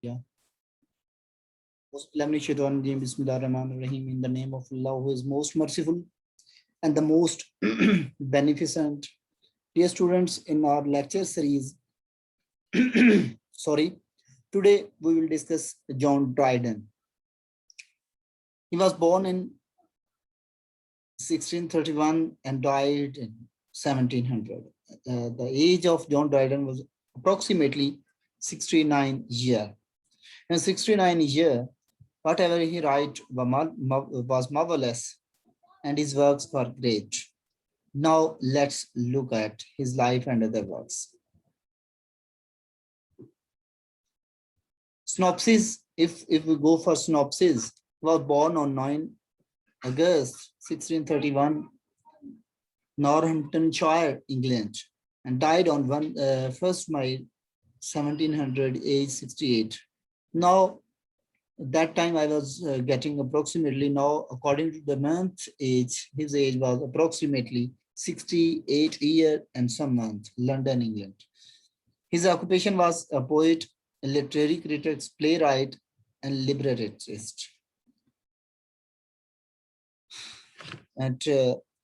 Yeah. In the name of Allah, who is most merciful and the most beneficent. Dear students, in our lecture series, sorry, today we will discuss John Dryden. He was born in 1631 and died in 1700. The age of John Dryden was approximately 69 years. In 69 years, whatever he wrote was marvelous and his works were great. Now let's look at his life and other works. Synopsis, if we go for synopsis, he was born on 9 August 1631, Northamptonshire, England, and died on 1st May 1700, age 68. Now, that time I was getting approximately, now according to the month age, his age was approximately 68 years and some months, London, England. His occupation was a poet, a literary critic, playwright, and librettist. And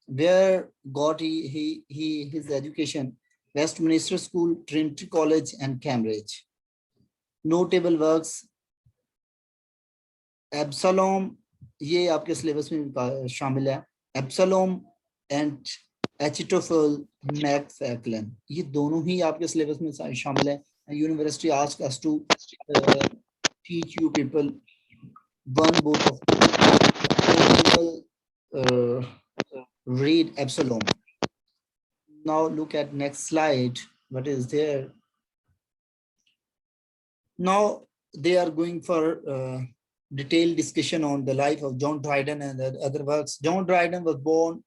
where got his education? Westminster School, Trinity College, and Cambridge. Notable works: Absalom, ये आपके syllabus में शामिल है. Absalom and Achitophel Macfarlane, ये दोनों ही आपके syllabus में शामिल है. University asked us to teach you people one book of read Absalom. Now look at next slide. What is there? Now they are going for detailed discussion on the life of John Dryden and other works. John Dryden was born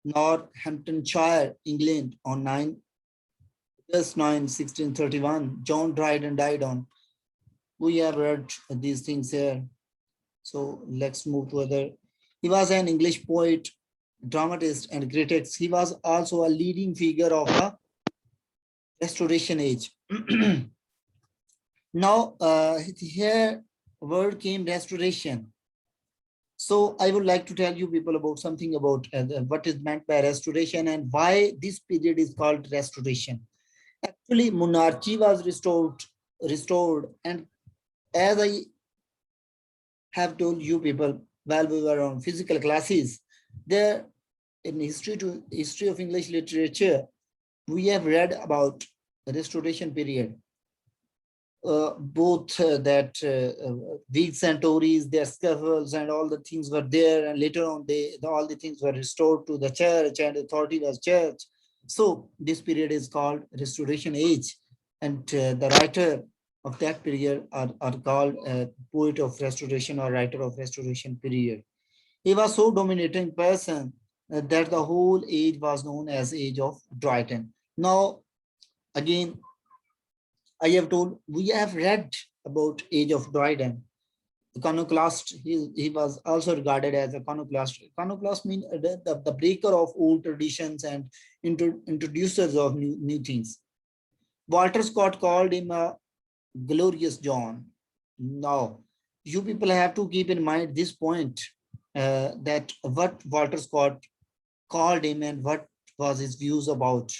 Northamptonshire, England on 9 August 9, 1631. John Dryden died on. We have read these things here. So let's move to other. He was an English poet, dramatist, and critic. He was also a leading figure of the Restoration age. Now, here word came restoration. So I would like to tell you people about something about what is meant by restoration and why this period is called restoration. Actually, monarchy was restored, and as I have told you people while we were on physical classes, there in history of English literature, we have read about the restoration period. Both Whigs and Tories, their scuffles and all the things were there, and later on all the things were restored to the church and authority was church. So this period is called Restoration Age, and the writer of that period are called poet of restoration or writer of restoration period. He was so dominating person that the whole age was known as age of Dryden. Now again, I have told, we have read about age of Dryden. Iconoclast, he was also regarded as a iconoclast. Iconoclast means the breaker of old traditions and introducers of new things. Walter Scott called him a glorious John. Now, you people have to keep in mind this point, that what Walter Scott called him and what was his views about.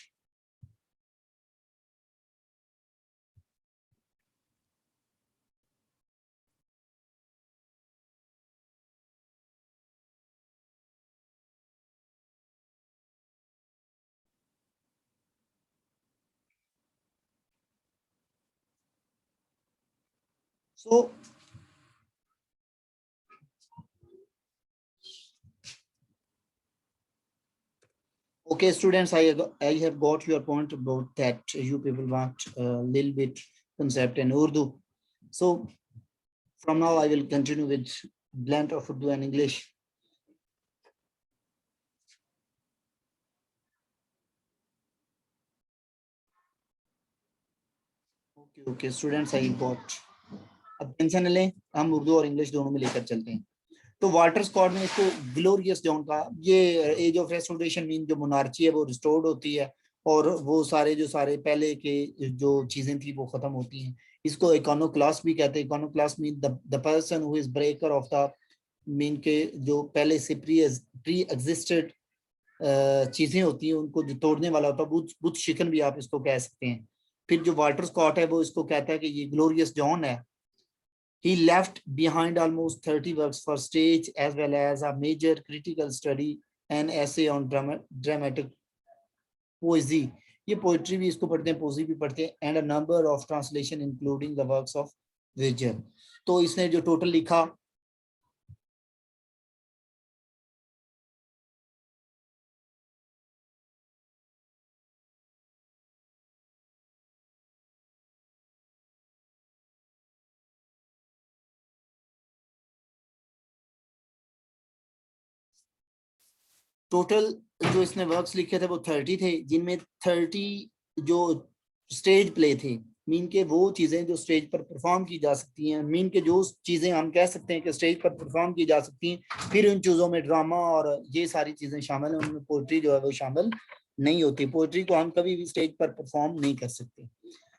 So, okay, students, I have got your point about that you people want a little bit concept in Urdu. So from now I will continue with blend of Urdu and English. Okay, students, I got. अब tension न लें, हम उर्दू और English दोनों में लेकर चलते हैं. तो वाल्टर स्कॉट ने इसको ग्लोरियस जॉन कहा. ये एज ऑफ रेस्टोरेशन मीन जो मोनार्ची है वो रिस्टोर्ड होती है और वो सारे जो सारे पहले के जो चीजें थी वो खत्म होती हैं। इसको इकोनोक्लास्ट भी कहते हैं। Iconoclast mean the person who is breaker of the mean के जो पहले से प्री एग्जिस्टेड चीजें होती हैं उनको जो तोड़ने वाला होता है, बुत शिकन भी आप इसको कह सकते हैं। फिर जो वाल्टर स्कॉट है वो इसको कहता है कि ये ग्लोरियस जॉन है। He left behind almost 30 works for stage as well as a major critical study and essay on dramatic poesy. ये पोइट्री भी इसको पढ़ते हैं, पोजी भी पढ़ते हैं, and a number of translation including the works of Virgil. तो इसने जो टोटल लिखा टोटल जो इसने वर्क्स लिखे थे वो 30 थे, जिनमें 30 जो स्टेज प्ले थे, मीन के वो चीजें जो स्टेज पर परफॉर्म की जा सकती हैं, मीन के जो चीजें हम कह सकते हैं कि स्टेज पर परफॉर्म की जा सकती हैं, फिर उन चीजों में ड्रामा और ये सारी चीजें शामिल हैं, उनमें पोइट्री जो है वो शामिल नहीं होती। पोइट्री को हम कभी भी स्टेज पर परफॉर्म नहीं कर सकते।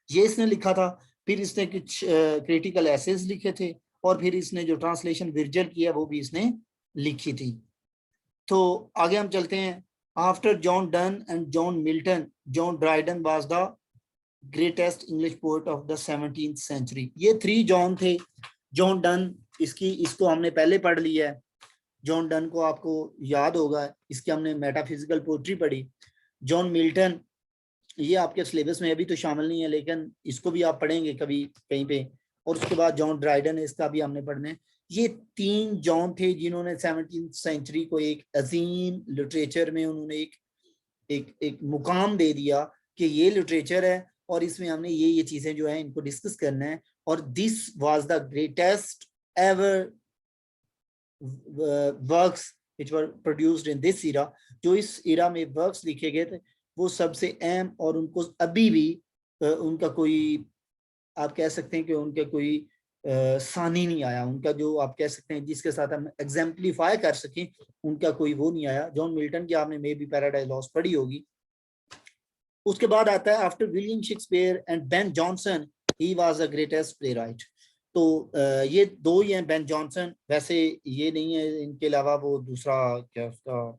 ये इसने लिखा था। फिर इसने कुछ क्रिटिकल एसेज लिखे थे, और फिर इसने जो ट्रांसलेशन विर्जिल किया वो भी इसने लिखी थी। तो आगे हम चलते हैं। After John Donne and John Milton, John Dryden was the greatest English poet of the 17th century. ये 3 जॉन थे। जॉन डन इसको हमने पहले पढ़ लिया है। जॉन डन को आपको याद होगा, इसकी हमने मेटाफिजिकल पोएट्री पढ़ी। जॉन मिल्टन ये आपके सिलेबस में अभी तो शामिल नहीं है, लेकिन इसको भी आप पढ़ेंगे कभी कहीं पे। और उसके बाद जॉन ड्राइडन है, इसका भी हमने पढ़ना है। ये 3 जॉन थे जिन्होंने 17th सेंचुरी को एक अजीम लिटरेचर में उन्होंने एक मुकाम दे दिया कि ये लिटरेचर है और इसमें हमने ये चीजें जो है इनको डिस्कस करना है। और this was the greatest ever works which were produced in this era. जो इस ईरा में वर्क्स लिखे गए थे वो सबसे अहम, और उनको अभी भी उनका कोई आप कह सकते हैं कि उनके कोई सानी नहीं आया, उनका जो आप कह सकते हैं जिसके साथ हम एग्जाम्पलीफाई कर सकें, उनका कोई वो नहीं आया। जॉन मिल्टन की आपने मे बी पैराडाइज लॉस्ट पढ़ी होगी। उसके बाद आता है after William Shakespeare and Ben Jonson, he was the greatest playwright. तो ये 2 ही हैं, बेन जॉनसन। वैसे ये नहीं है, इनके अलावा वो दूसरा क्या उसका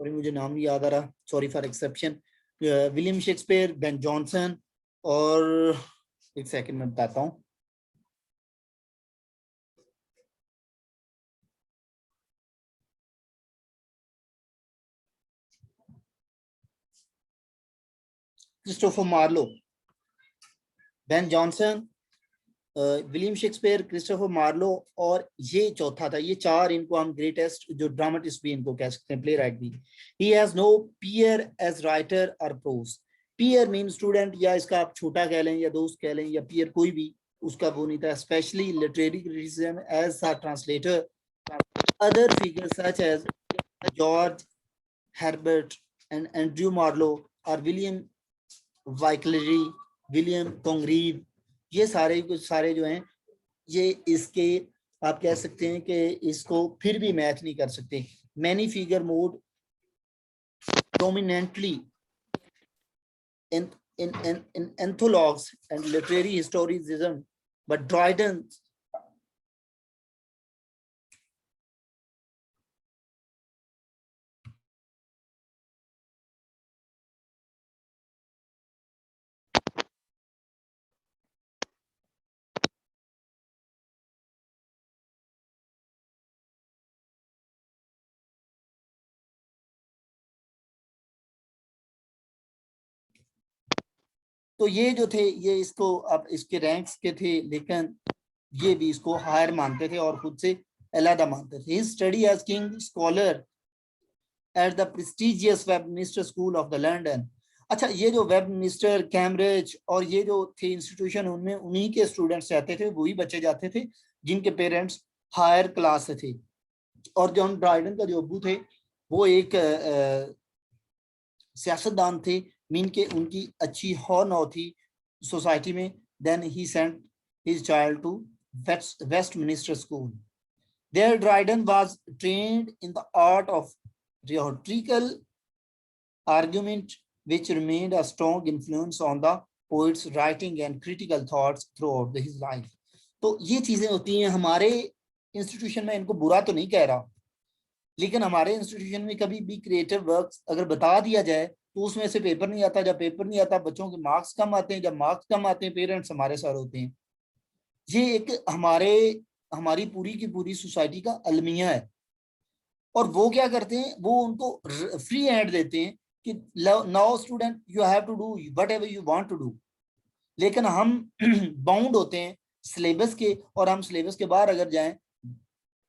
मुझे नाम नहीं याद आ रहा, sorry for exception. William Shakespeare, Ben Jonson, और एक सेकंड में बताता हूँ। Christopher Marlowe, Ben Jonson, William Shakespeare, Christopher Marlowe, और ये चौथा था। ये 4 इनको हम ग्रेटेस्ट जो ड्रामेटिस्ट भी इनको कह सकते हैं, प्ले राइट भी। He has no peer as writer और प्रोज। पीयर मीन स्टूडेंट, या इसका आप छोटा कह लें या दोस्त कह लें, या पीयर कोई भी उसका वो नहीं था। Specially literary criticism as a translator, other figures such as George Herbert and Andrew Marlowe और विलियम वाइकलरी, विलियम कॉन्ग्रीव, ये सारे कुछ सारे जो हैं ये इसके आप कह सकते हैं कि इसको फिर भी मैच नहीं कर सकते। Many figure mode dominantly in anthologues and literary historicism, but Dryden तो ये जो थे ये इसको अब इसके रैंक्स के थे, लेकिन ये भी इसको हायर मानते थे और खुद से अलहदा मानते थे। His study as king scholar at the prestigious Westminster School of the London। अच्छा, ये जो वेस्टमिंस्टर, कैम्ब्रिज और ये जो थे इंस्टीट्यूशन, उनमें उन्हीं के स्टूडेंट्स जाते थे, वही बच्चे जाते थे जिनके पेरेंट्स हायर क्लास से थे। और जॉन ड्राइडन का जो अब्बू थे वो एक सियासतदान थे, मीन के उनकी अच्छी हॉनौ थी सोसाइटी में। Then he sent his child to Westminster school. There Dryden was trained in the art of rhetorical argument, which remained a strong influence on the poet's writing and critical thoughts throughout his life. तो ये चीजें होती हैं हमारे institution में, इनको बुरा तो नहीं कह रहा, लेकिन हमारे इंस्टीट्यूशन में कभी भी क्रिएटिव वर्क्स अगर बता दिया जाए तो उसमें से पेपर नहीं आता, जब पेपर नहीं आता बच्चों के मार्क्स कम आते हैं, जब मार्क्स कम आते हैं पेरेंट्स हमारे सर होते हैं। ये एक हमारी पूरी की पूरी सोसाइटी का अलमिया है। और वो क्या करते हैं, वो उनको फ्री हैंड देते हैं कि now student you have to do whatever you want to do, लेकिन हम बाउंड होते हैं सिलेबस के, और हम सिलेबस के बाहर अगर जाएं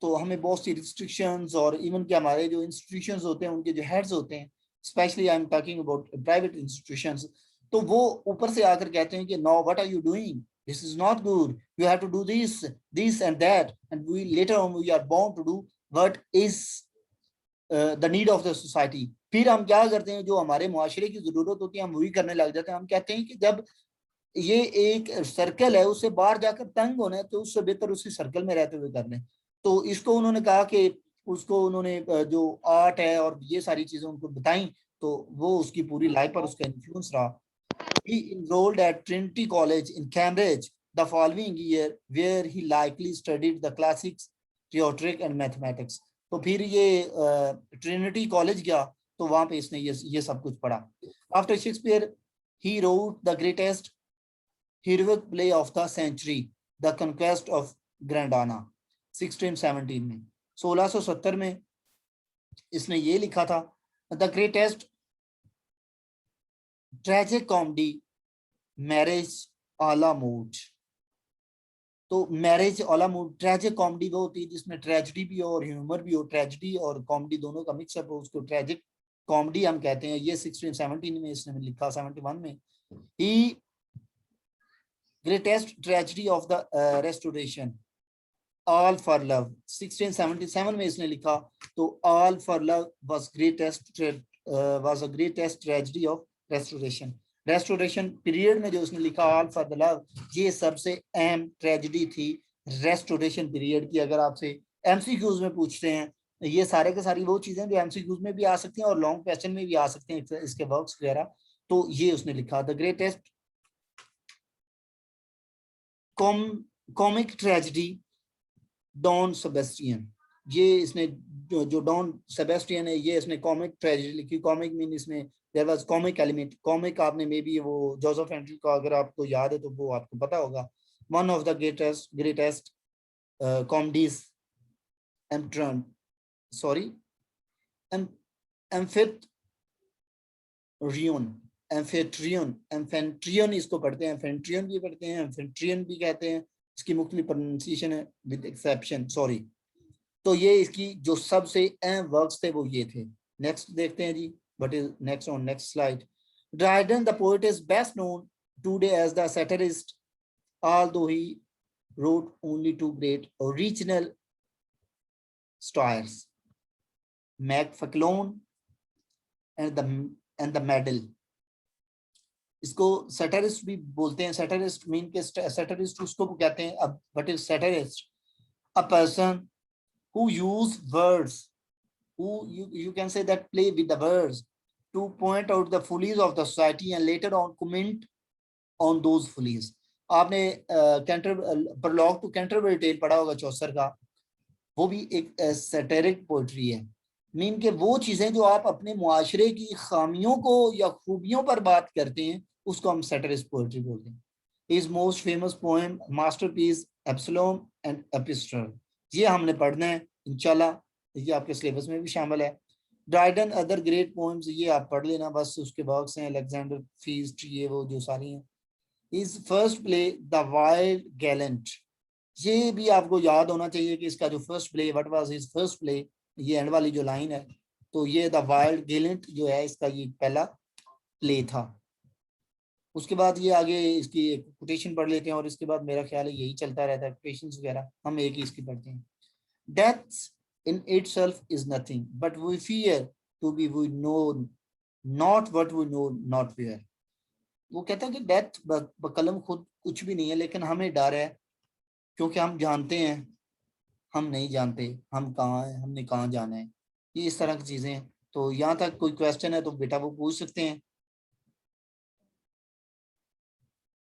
तो हमें बहुत सी रिस्ट्रिक्शंस, और इवन कि हमारे जो इंस्टीट्यूशंस होते हैं उनके जो हेड्स होते हैं, specially I am talking about private institutions, तो वो ऊपर से आकर कहते हैं कि no what are you doing, this is not good, you have to do this and that, and we later on we are bound to do what is the need of the society. फिर हम क्या करते हैं, जो हमारे मुआशरे की जरूरत होती है हम वही करने लग जाते हैं। हम कहते हैं कि जब ये एक सर्कल है उससे बाहर जाकर तंग होना है तो उससे बेहतर उसी सर्कल में रहते हुए कर लें। तो इसको उन्होंने कहा कि उसको उन्होंने जो आर्ट है और ये सारी चीजें उनको बताई, तो वो उसकी पूरी लाइफ पर उसका इन्फ्लुएंस रहा। He enrolled at Trinity College in Cambridge the following year, where he likely studied the classics, rhetoric and mathematics. तो फिर ये ट्रिनिटी कॉलेज गया तो वहां पे इसने ये सब कुछ पढ़ा। After Shakespeare, he wrote the greatest heroic play of the century, The Conquest of Grandana, 1617 में, 1670 में इसने ये लिखा था, the greatest tragic comedy, marriage आला मूड। तो मैरिज आला मूड, ट्रेजिक कॉमेडी वो होती है जिसमें ट्रेजेडी भी हो और ह्यूमर भी हो, ट्रेजेडी और कॉमेडी दोनों का मिक्सअप हो, उसको ट्रेजिक कॉमेडी हम कहते हैं। ये 1617 में इसने लिखा, 71 में। He greatest tragedy of the restoration, all for love, 1677 में इसने लिखा। तो all for love was a greatest tragedy of restoration. Restoration period में जो उसने लिखा ऑल फॉर द लव, ये सबसे अहम ट्रेजेडी थी रेस्टोरेशन पीरियड की। अगर आपसे एमसीक्यूज में पूछते हैं, ये सारे के सारी वो चीजें जो एमसीक्यूज में भी आ सकती हैं और लॉन्ग क्वेश्चन में भी आ सकते हैं इसके वर्क्स वगैरह, तो ये उसने लिखा। The greatest comic tragedy, Don Sebastian, ये इसने जो डॉन सेबेस्टियन है, ये इसने कॉमिक ट्रेजेडी लिखी। कॉमिक मीन इसमें there was comic element. Comic आपने मे बी वो जोसेफ हेनरी का अगर आपको याद है तो वो आपको पता होगा। One of the greatest comedies Amphitryon sorry Amphitryon इसको पढ़ते हैं, एम्फेट्रियन भी पढ़ते हैं, एम्फेट्रियन भी कहते हैं, इसकी मुख्तलिफ प्रोनाउंसिएशन है विद एक्सेप्शन, सॉरी। तो ये इसकी जो सबसे अहम वर्क्स थे वो ये थे। नेक्स्ट देखते हैं जी, what is next on next slide. Dryden, the poet, is best known today as the satirist, although he wrote only two great original stories, Macfaclone and the Medal. इसको satirist भी बोलते हैं। satirist mean के satirist उसको कहते हैं। अब what is satirist? A person who use words, who you can say that play with the words to point out the follies of the society and later on comment on those follies. आपने prologue to Canterbury Tale पढ़ा होगा चौसर का, वो भी एक सैटिरिक poetry है। Mean के वो चीजें जो आप अपने मुआशरे की खामियों को या खूबियों पर बात करते हैं उसको हम सैटिरिस्ट पोइट्री बोलते हैं। His most famous poem, masterpiece, Absalom and Epistle, ये हमने पढ़ना है इंशाल्लाह, ये आपके सिलेबस में भी शामिल है। ड्राइडन अदर ग्रेट पोएम्स, ये आप पढ़ लेना बस, उसके वर्क्स हैं अलेक्जेंडर फीस्ट, ये वो जो सारी हैं। His first play the wild Gallant, ये भी आपको याद होना चाहिए कि इसका जो first play, what was his first play, ये एंड वाली जो लाइन है, तो ये द वाइल्ड गैलेंट जो है इसका ये पहला प्ले था। उसके बाद ये आगे इसकी एक कोटेशन पढ़ लेते हैं और इसके बाद मेरा ख्याल है यही चलता रहता है, कोटेशंस वगैरह हम एक ही इसकी पढ़ते हैं। Death in itself is nothing, but we fear to be we know not what we know not fear. वो कहता है कि डेथ बकलम खुद कुछ भी नहीं है, लेकिन हमें डर है क्योंकि हम जानते हैं हम नहीं जानते हम कहाँ हैं, हमने कहाँ जाना है, ये इस तरह की चीजें हैं। तो यहाँ तक कोई क्वेश्चन है तो बेटा वो पूछ सकते हैं।